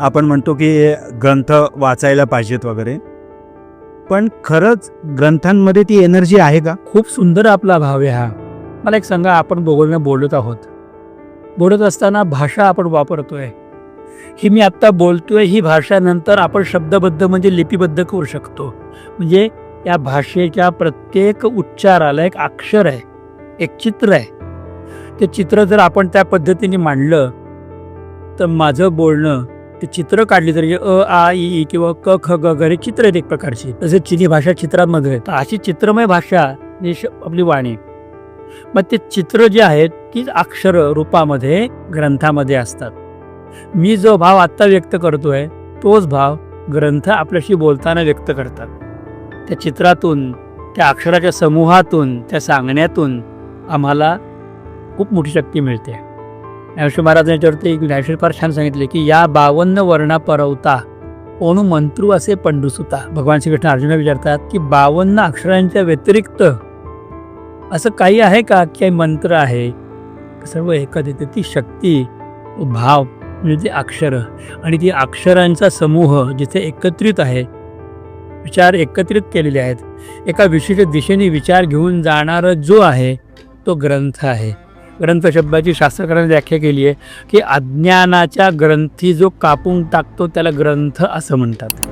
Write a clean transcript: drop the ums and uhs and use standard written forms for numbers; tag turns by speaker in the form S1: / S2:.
S1: आपण म्हणतो की ग्रंथ वाचायला पाहिजेत वगैरे, पण खरंच ग्रंथांमध्ये ती एनर्जी आहे का?
S2: खूप सुंदर आपला भाव आहे हा. मला एक सांगा, आपण दोघांना बोलत आहोत. बोलत असताना भाषा आपण वापरतोय. ही मी आत्ता बोलतोय, ही भाषा नंतर आपण शब्दबद्ध म्हणजे लिपिबद्ध करू शकतो. म्हणजे या भाषेच्या प्रत्येक उच्चाराला एक अक्षर आहे, एक चित्र आहे. ते चित्र जर आपण त्या पद्धतीने मांडलं तर माझं बोलणं ते चित्र काढली तरी आ इ ई किंवा क ख ग घ हे चित्र आहेत एक प्रकारची. तसे चिनी भाषा चित्रांमध्ये तर अशी चित्रमय भाषा आपली वाणी. मग ते चित्र जे आहेत ती अक्षर रूपामध्ये ग्रंथामध्ये असतात. मी जो भाव आत्ता व्यक्त करतोय तोच भाव ग्रंथ आपल्याशी बोलताना व्यक्त करतात. त्या चित्रातून, त्या अक्षराच्या समूहातून, त्या सांगण्यातून आम्हाला खूप मोठी शक्ती मिळते. ज्ञानेश्वर महाराजांनी याच्यावरती एक ज्ञानेश्वर फार छान सांगितले की या 52 वर्णा परवता कोणू मंत्रू असे पंडुसुता. भगवान श्रीकृष्ण अर्जुना विचारतात की 52 अक्षरांच्या व्यतिरिक्त असं काही आहे का की काही मंत्र आहे? सर्व एकच येते. ती शक्ती, भाव म्हणजे ती अक्षरं आणि ती अक्षरांचा समूह जिथे एकत्रित आहे, विचार एकत्रित केलेले आहेत, एका विशिष्ट दिशेने विचार घेऊन जाणारा जो आहे तो ग्रंथ आहे. ग्रंथ शब्दाची शास्त्रकारांनी व्याख्या केली आहे की अज्ञानाच्या ग्रंथी जो कापून टाकतो त्याला ग्रंथ असं म्हणतात.